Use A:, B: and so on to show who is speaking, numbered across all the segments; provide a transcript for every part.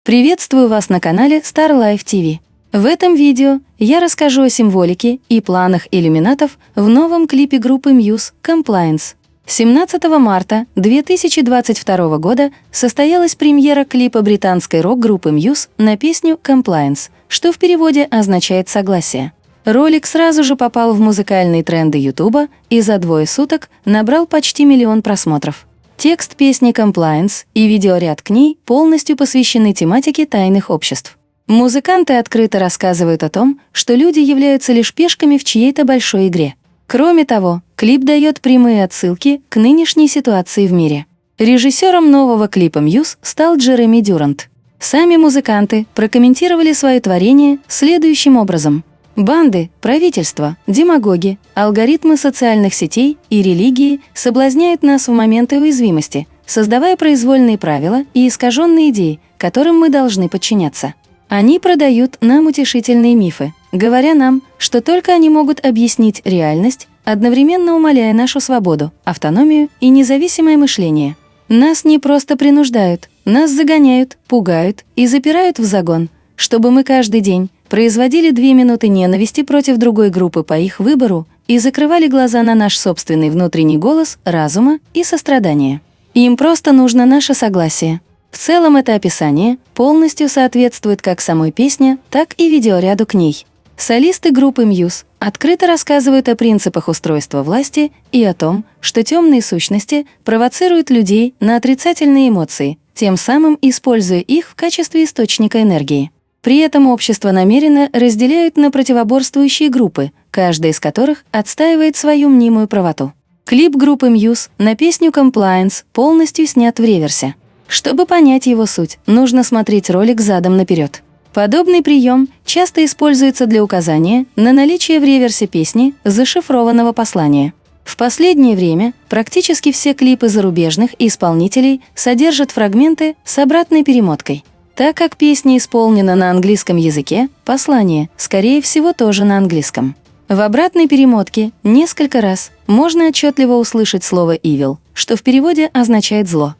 A: Приветствую вас на канале Star Life TV. В этом видео я расскажу о символике и планах иллюминатов в новом клипе группы Muse «Compliance». 17 марта 2022 года состоялась премьера клипа британской рок-группы Muse на песню «Compliance», что в переводе означает «согласие». Ролик сразу же попал в музыкальные тренды YouTube и за двое суток набрал почти 1 миллион просмотров. Текст песни «Compliance» и видеоряд к ней полностью посвящены тематике тайных обществ. Музыканты открыто рассказывают о том, что люди являются лишь пешками в чьей-то большой игре. Кроме того, клип дает прямые отсылки к нынешней ситуации в мире. Режиссером нового клипа Muse стал Джереми Дюрант. Сами музыканты прокомментировали свое творение следующим образом. Банды, правительство, демагоги, алгоритмы социальных сетей и религии соблазняют нас в моменты уязвимости, создавая произвольные правила и искаженные идеи, которым мы должны подчиняться. Они продают нам утешительные мифы, говоря нам, что только они могут объяснить реальность, одновременно умаляя нашу свободу, автономию и независимое мышление. Нас не просто принуждают, нас загоняют, пугают и запирают в загон, чтобы мы каждый день производили 2 минуты ненависти против другой группы по их выбору и закрывали глаза на наш собственный внутренний голос разума и сострадания. Им просто нужно наше согласие. В целом это описание полностью соответствует как самой песне, так и видеоряду к ней. Солисты группы Muse открыто рассказывают о принципах устройства власти и о том, что темные сущности провоцируют людей на отрицательные эмоции, тем самым используя их в качестве источника энергии. При этом общество намеренно разделяют на противоборствующие группы, каждая из которых отстаивает свою мнимую правоту. Клип группы Muse на песню «Compliance» полностью снят в реверсе. Чтобы понять его суть, нужно смотреть ролик задом наперед. Подобный прием часто используется для указания на наличие в реверсе песни зашифрованного послания. В последнее время практически все клипы зарубежных исполнителей содержат фрагменты с обратной перемоткой. Так как песня исполнена на английском языке, послание, скорее всего, тоже на английском. В обратной перемотке несколько раз можно отчетливо услышать слово «evil», что в переводе означает «зло».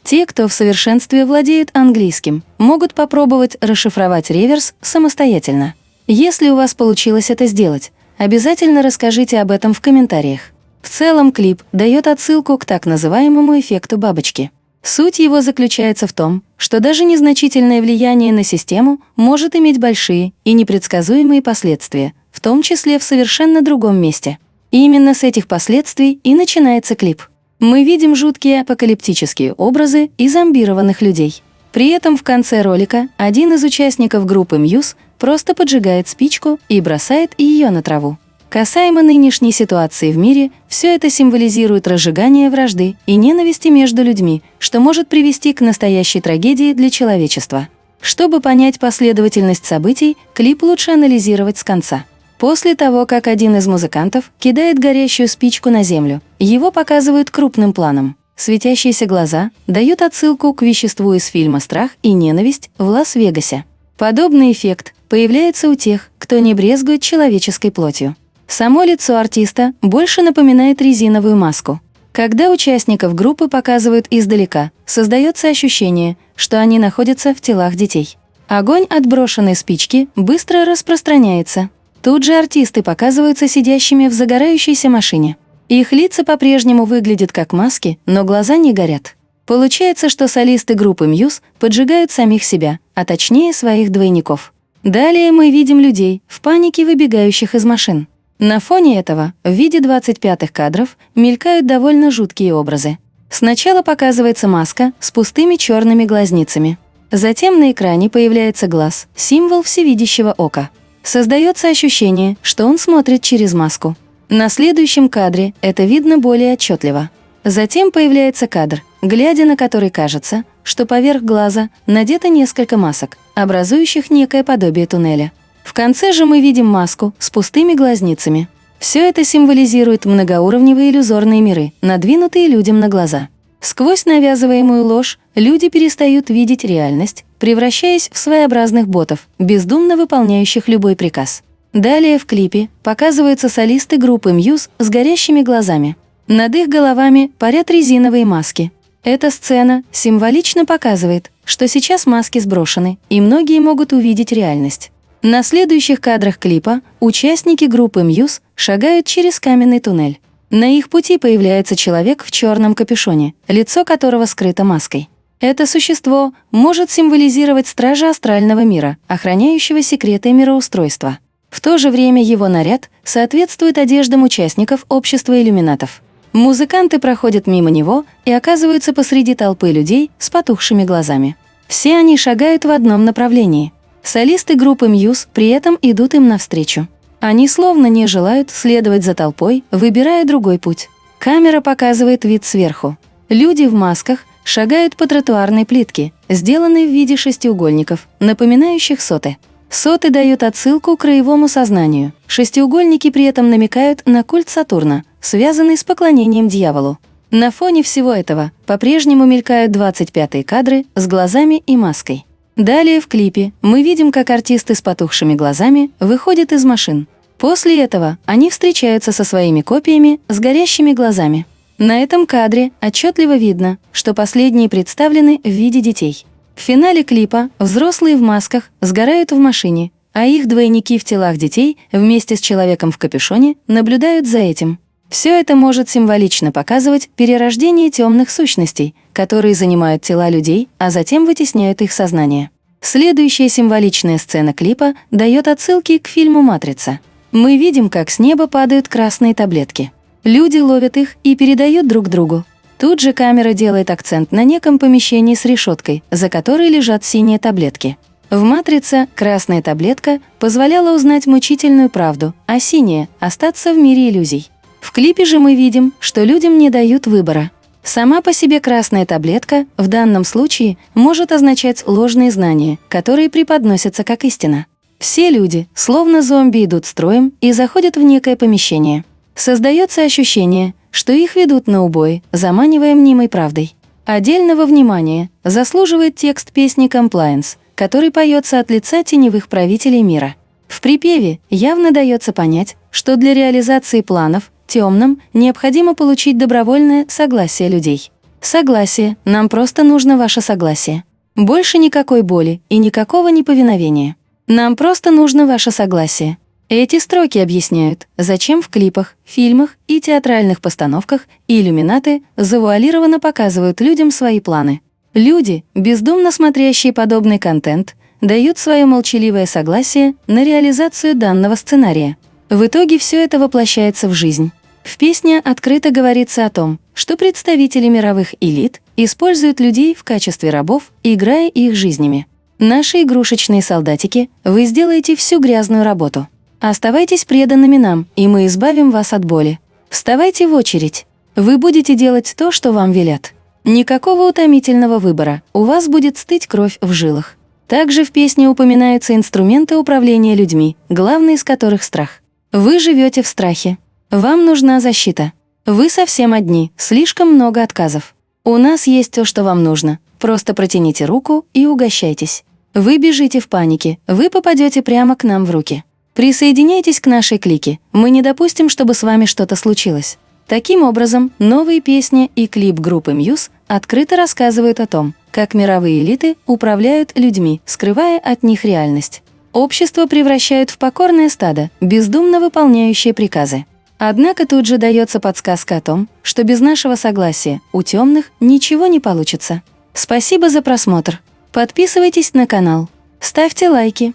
A: Те, кто в совершенстве владеют английским, могут попробовать расшифровать реверс самостоятельно. Если у вас получилось это сделать, обязательно расскажите об этом в комментариях. В целом клип дает отсылку к так называемому эффекту бабочки. Суть его заключается в том, что даже незначительное влияние на систему может иметь большие и непредсказуемые последствия, в том числе в совершенно другом месте. И именно с этих последствий и начинается клип. Мы видим жуткие апокалиптические образы и зомбированных людей. При этом в конце ролика один из участников группы Muse просто поджигает спичку и бросает ее на траву. Касаемо нынешней ситуации в мире, все это символизирует разжигание вражды и ненависти между людьми, что может привести к настоящей трагедии для человечества. Чтобы понять последовательность событий, клип лучше анализировать с конца. После того, как один из музыкантов кидает горящую спичку на землю, его показывают крупным планом. Светящиеся глаза дают отсылку к веществу из фильма «Страх и ненависть» в Лас-Вегасе. Подобный эффект появляется у тех, кто не брезгует человеческой плотью. Само лицо артиста больше напоминает резиновую маску. Когда участников группы показывают издалека, создается ощущение, что они находятся в телах детей. Огонь от брошенной спички быстро распространяется. Тут же артисты показываются сидящими в загорающейся машине. Их лица по-прежнему выглядят как маски, но глаза не горят. Получается, что солисты группы Muse поджигают самих себя, а точнее своих двойников. Далее мы видим людей, в панике выбегающих из машин. На фоне этого, в виде 25-х кадров, мелькают довольно жуткие образы. Сначала показывается маска с пустыми черными глазницами. Затем на экране появляется глаз, символ всевидящего ока. Создается ощущение, что он смотрит через маску. На следующем кадре это видно более отчетливо. Затем появляется кадр, глядя на который кажется, что поверх глаза надето несколько масок, образующих некое подобие туннеля. В конце же мы видим маску с пустыми глазницами. Все это символизирует многоуровневые иллюзорные миры, надвинутые людям на глаза. Сквозь навязываемую ложь люди перестают видеть реальность, превращаясь в своеобразных ботов, бездумно выполняющих любой приказ. Далее в клипе показываются солисты группы Muse с горящими глазами. Над их головами парят резиновые маски. Эта сцена символично показывает, что сейчас маски сброшены, и многие могут увидеть реальность. На следующих кадрах клипа участники группы Muse шагают через каменный туннель. На их пути появляется человек в черном капюшоне, лицо которого скрыто маской. Это существо может символизировать стража астрального мира, охраняющего секреты мироустройства. В то же время его наряд соответствует одеждам участников общества иллюминатов. Музыканты проходят мимо него и оказываются посреди толпы людей с потухшими глазами. Все они шагают в одном направлении. Солисты группы Muse при этом идут им навстречу. Они словно не желают следовать за толпой, выбирая другой путь. Камера показывает вид сверху. Люди в масках шагают по тротуарной плитке, сделанной в виде шестиугольников, напоминающих соты. Соты дают отсылку к краевому сознанию. Шестиугольники при этом намекают на культ Сатурна, связанный с поклонением дьяволу. На фоне всего этого по-прежнему мелькают 25-е кадры с глазами и маской. Далее в клипе мы видим, как артисты с потухшими глазами выходят из машин. После этого они встречаются со своими копиями с горящими глазами. На этом кадре отчетливо видно, что последние представлены в виде детей. В финале клипа взрослые в масках сгорают в машине, а их двойники в телах детей вместе с человеком в капюшоне наблюдают за этим. Все это может символично показывать перерождение темных сущностей, которые занимают тела людей, а затем вытесняют их сознание. Следующая символичная сцена клипа дает отсылки к фильму «Матрица». Мы видим, как с неба падают красные таблетки. Люди ловят их и передают друг другу. Тут же камера делает акцент на неком помещении с решеткой, за которой лежат синие таблетки. В «Матрице» красная таблетка позволяла узнать мучительную правду, а синяя – остаться в мире иллюзий. В клипе же мы видим, что людям не дают выбора. Сама по себе красная таблетка в данном случае может означать ложные знания, которые преподносятся как истина. Все люди, словно зомби, идут строем и заходят в некое помещение. Создается ощущение, что их ведут на убой, заманивая мнимой правдой. Отдельного внимания заслуживает текст песни «Compliance», который поется от лица теневых правителей мира. В припеве явно дается понять, что для реализации планов темным необходимо получить добровольное согласие людей. Согласие, нам просто нужно ваше согласие. Больше никакой боли и никакого неповиновения. Нам просто нужно ваше согласие. Эти строки объясняют, зачем в клипах, фильмах и театральных постановках иллюминаты завуалированно показывают людям свои планы. Люди, бездумно смотрящие подобный контент, дают свое молчаливое согласие на реализацию данного сценария. В итоге все это воплощается в жизнь. В песне открыто говорится о том, что представители мировых элит используют людей в качестве рабов, играя их жизнями. Наши игрушечные солдатики, вы сделаете всю грязную работу. Оставайтесь преданными нам, и мы избавим вас от боли. Вставайте в очередь. Вы будете делать то, что вам велят. Никакого утомительного выбора, у вас будет стыть кровь в жилах. Также в песне упоминаются инструменты управления людьми, главный из которых страх. Вы живете в страхе. Вам нужна защита. Вы совсем одни, слишком много отказов. У нас есть то, что вам нужно. Просто протяните руку и угощайтесь. Вы бежите в панике, вы попадете прямо к нам в руки. Присоединяйтесь к нашей клике, мы не допустим, чтобы с вами что-то случилось. Таким образом, новые песни и клип группы Muse открыто рассказывают о том, как мировые элиты управляют людьми, скрывая от них реальность. Общество превращают в покорное стадо, бездумно выполняющее приказы. Однако тут же дается подсказка о том, что без нашего согласия у темных ничего не получится. Спасибо за просмотр. Подписывайтесь на канал. Ставьте лайки.